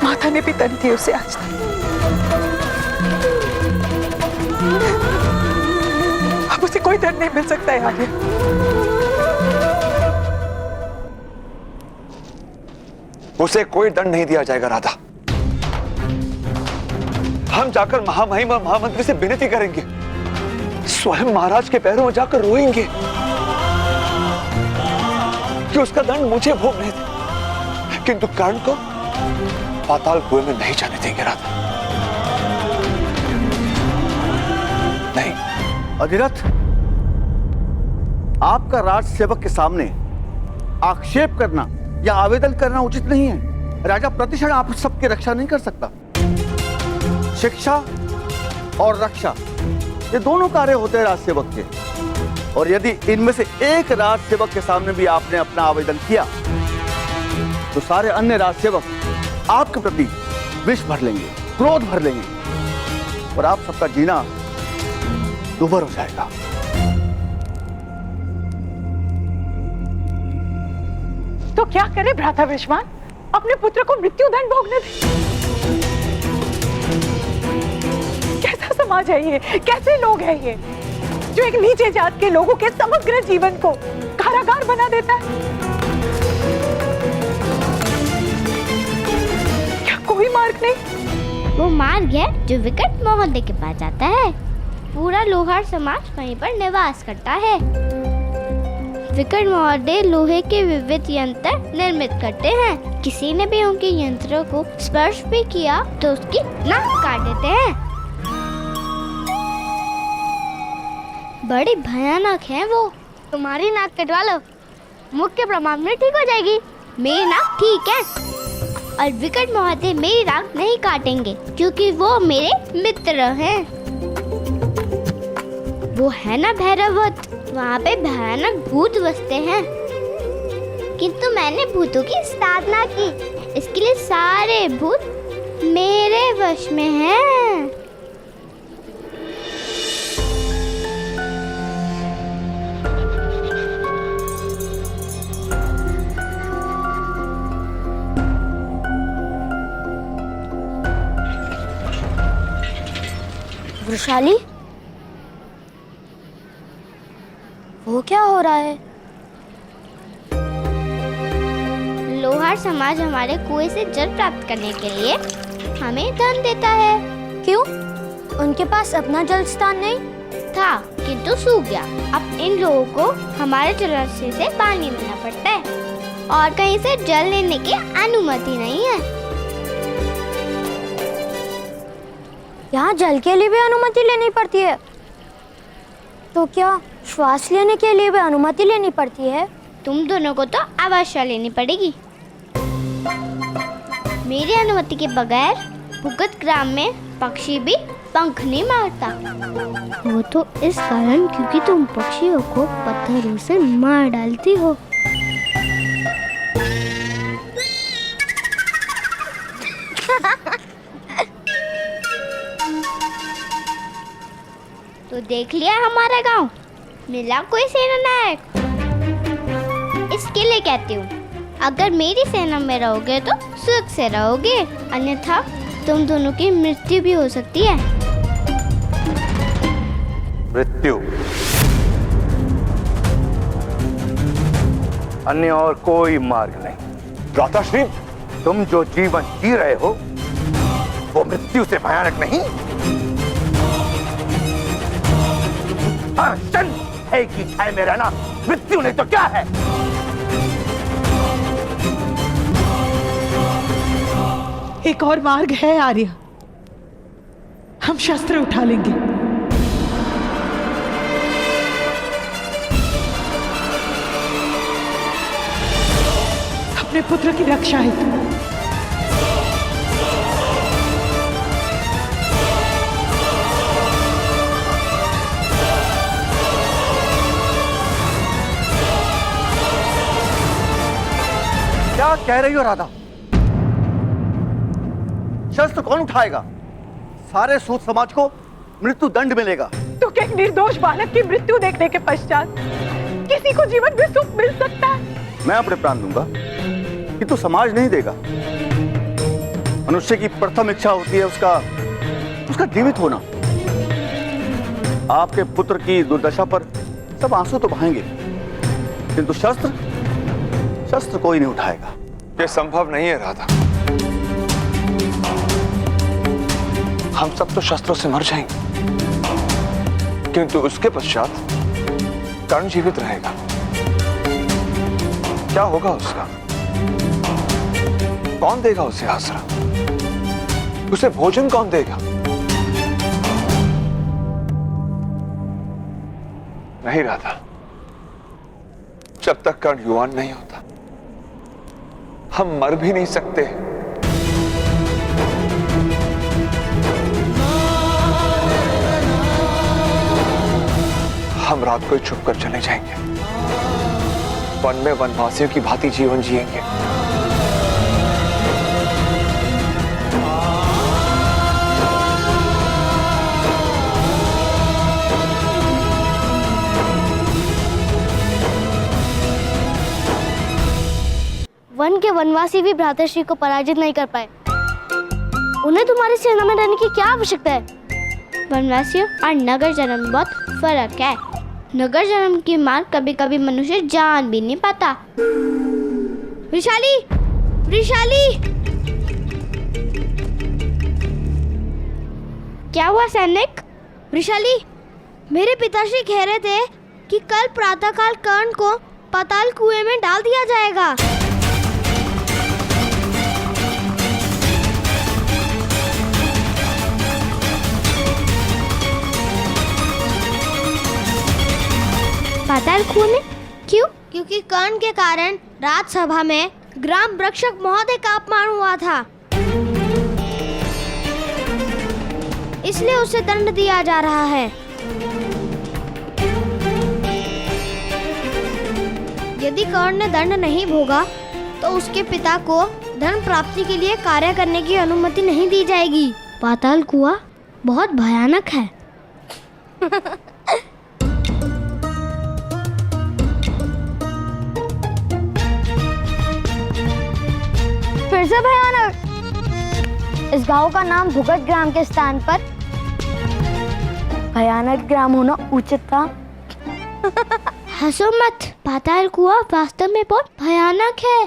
माता ने भी दंड दिए उसे आज तक। अब उसे कोई दंड नहीं मिल सकता है आगे। उसे कोई दंड नहीं दिया जाएगा राधा। हम जाकर महामहिम और महामंत्री से विनती करेंगे, स्वयं महाराज के पैरों में जाकर रोएंगे कि उसका दंड मुझे भोगने दे, किंतु कर्ण को पाताल कुएं में नहीं जाने देंगे राधा। नहीं। अधिरथ, आपका राज सेवक के सामने आक्षेप करना या आवेदन करना उचित नहीं है। राजा प्रतिक्षण आप सबकी रक्षा नहीं कर सकता। शिक्षा और रक्षा ये दोनों कार्य होते हैं राज सेवक के। और यदि इनमें से एक राज सेवक के सामने भी आपने अपना आवेदन किया तो सारे अन्य राज सेवक आपके प्रति विष भर लेंगे, क्रोध भर लेंगे और आप सबका जीना दुभर हो जाएगा। तो क्या करे भ्राता विश्वान, अपने पुत्र को मृत्यु दंड भोगने दे। कैसा समाज है ये, कैसे लोग हैं ये, जो एक नीचे जात के लोगों के समग्र जीवन को कारागार बना देता है। क्या कोई मार्ग नहीं? वो मार्ग है जो विकट मोहल्ले के पास जाता है। पूरा लोहार समाज वहीं पर निवास करता है। विकट मोहल्ले लोहे के विविध यंत्र निर्मित करते हैं। किसी ने भी उनके यंत्रों को स्पर्श भी किया तो उसकी नाक काट देते हैं। बड़ी भयानक है वो। तुम्हारी नाक कटवा लो, मुख्य प्रमाण में ठीक हो जाएगी। मेरी नाक ठीक है और विकट मोहल्ले मेरी नाक नहीं काटेंगे क्योंकि वो मेरे मित्र हैं। वो है ना भैरवत, वहाँ पे भयानक भूत बसते हैं। किंतु मैंने भूतों की साधना की, इसके लिए सारे भूत मेरे वश में हैं। वृषाली, वो क्या हो रहा है? लोहार समाज हमारे कुएं से जल प्राप्त करने के लिए हमें धन देता है। क्यों? उनके पास अपना जल स्थान नहीं था किंतु सूख गया। अब इन लोगों को हमारे जलाशय से पानी लेना पड़ता है और कहीं से जल लेने की अनुमति नहीं है। यहाँ जल के लिए भी अनुमति लेनी पड़ती है, तो क्या श्वास लेने के लिए भी अनुमति लेनी पड़ती है? तुम दोनों को तो अवश्य लेनी पड़ेगी। मेरी अनुमति के बगैर भुगत ग्राम में पक्षी भी पंख नहीं मारता। वो तो इस कारण क्योंकि तुम पक्षियों को पत्थरों से मार डालती हो। तो देख लिया हमारा गांव, मिला कोई सेना नायक। इसके लिए कहती हूँ, अगर मेरी सेना में रहोगे तो सुख से रहोगे, अन्यथा तुम दोनों की मृत्यु भी हो सकती है। मृत्यु? अन्य और कोई मार्ग नहीं। भ्राताश्री, तुम जो जीवन जी रहे हो वो मृत्यु से भयानक नहीं। है कि छाए में रहना मृत्यु नहीं तो क्या है? एक और मार्ग है आर्य, हम शस्त्र उठा लेंगे। अपने पुत्र की रक्षा हेतु। क्या कह रही हो राधा? शस्त्र कौन उठाएगा? सारे सूत समाज को मृत्यु दंड मिलेगा। तो क्या एक निर्दोष बालक की मृत्यु देखने के पश्चात किसी को जीवन में सुख मिल सकता है? मैं अपने प्राण दूंगा किंतु समाज नहीं देगा। मनुष्य की प्रथम इच्छा होती है उसका जीवित होना। आपके पुत्र की दुर्दशा पर सब आंसू तो बहाएंगे किंतु शस्त्र कोई नहीं उठाएगा। ये संभव नहीं है राधा। हम सब तो शस्त्रों से मर जाएंगे किंतु उसके पश्चात कर्ण जीवित रहेगा। क्या होगा उसका? कौन देगा उसे आसरा? उसे भोजन कौन देगा? नहीं राधा, जब तक कर्ण युवान नहीं होता हम मर भी नहीं सकते। हम हम रात को ही छुप कर चले जाएंगे, वन में वनवासियों की भांति जीवन जिएंगे। वन के वनवासी भी भ्रातृश्री को पराजित नहीं कर पाए। उन्हें तुम्हारी सेना में रहने की क्या आवश्यकता है? वनवासियों और नगर जन्म में बहुत फर्क है। नगर जन्म की मार कभी कभी मनुष्य जान भी नहीं पाता। वृषाली, वृषाली, क्या हुआ सैनिक? वृषाली, मेरे पिताश्री कह रहे थे कि कल प्रातःकाल कर्ण को पाताल कुएं में डाल दिया जाएगा। पाताल कुएं में? क्यों? क्योंकि कर्ण के कारण राजसभा में ग्राम रक्षक महोदय का अपमान हुआ था, इसलिए उसे दंड दिया जा रहा है। यदि कर्ण ने दंड नहीं भोगा तो उसके पिता को धन प्राप्ति के लिए कार्य करने की अनुमति नहीं दी जाएगी। पाताल कुआं बहुत भयानक है। फिर से भयानक। इस गांव का नाम भुगत ग्राम के स्थान पर भयानक ग्राम होना उचित था। हंसो मत, पाताल कुआं वास्तव में बहुत भयानक है।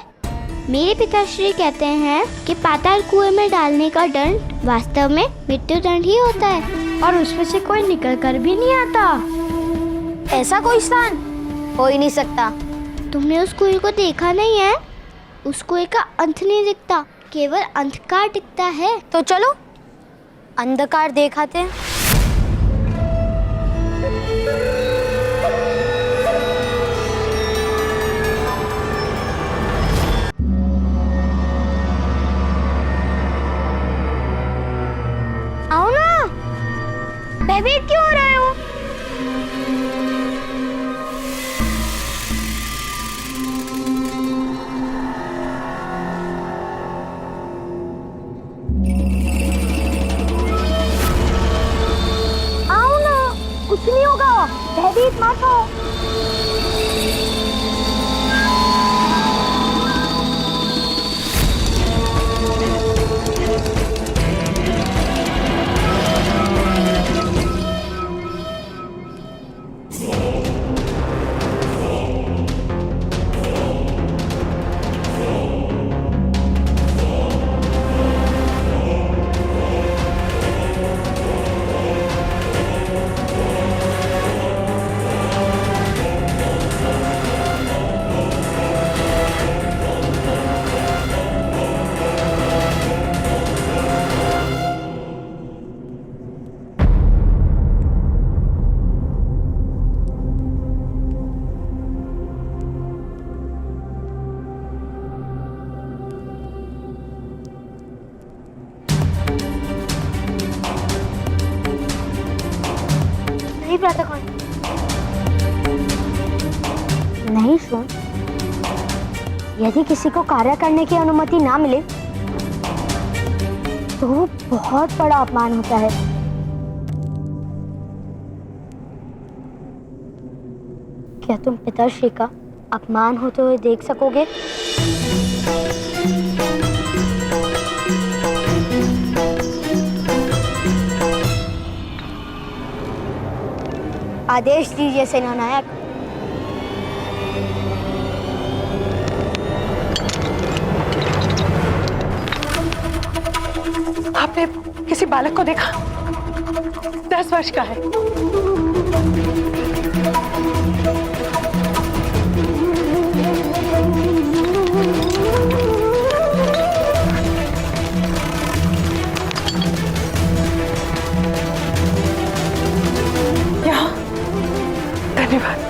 मेरे पिताश्री कहते हैं कि पाताल कुएं में डालने का दंड वास्तव में मृत्यु दंड ही होता है और उसमें से कोई निकल कर भी नहीं आता। ऐसा कोई स्थान हो ही नहीं सकता। तुमने उस कुएं को देखा नहीं है? उस कुएं का अंत नहीं दिखता, केवल अंधकार दिखता है। तो चलो अंधकार दिखाते हैं। आओ ना, भयभीत क्यों हो रहे हो? कुछ नहीं होगा, भयभीत मत हो। नहीं सुन, यदि किसी को कार्य करने की अनुमति ना मिले तो वो बहुत बड़ा अपमान होता है। क्या तुम पिताश्री का अपमान होते हुए देख सकोगे? आदेश दीजिए सेनानायक। आपने किसी बालक को देखा? 10 वर्ष का है। यहाँ धन्यवाद।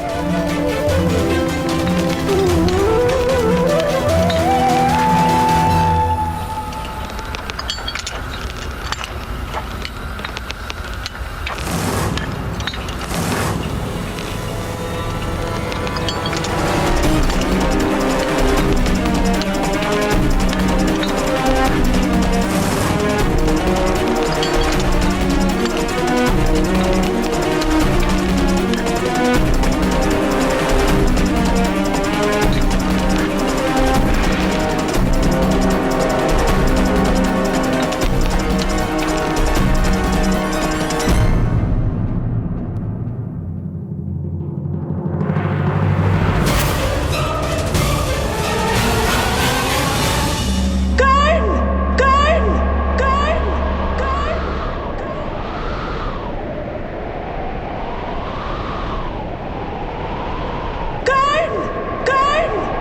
कर्ण!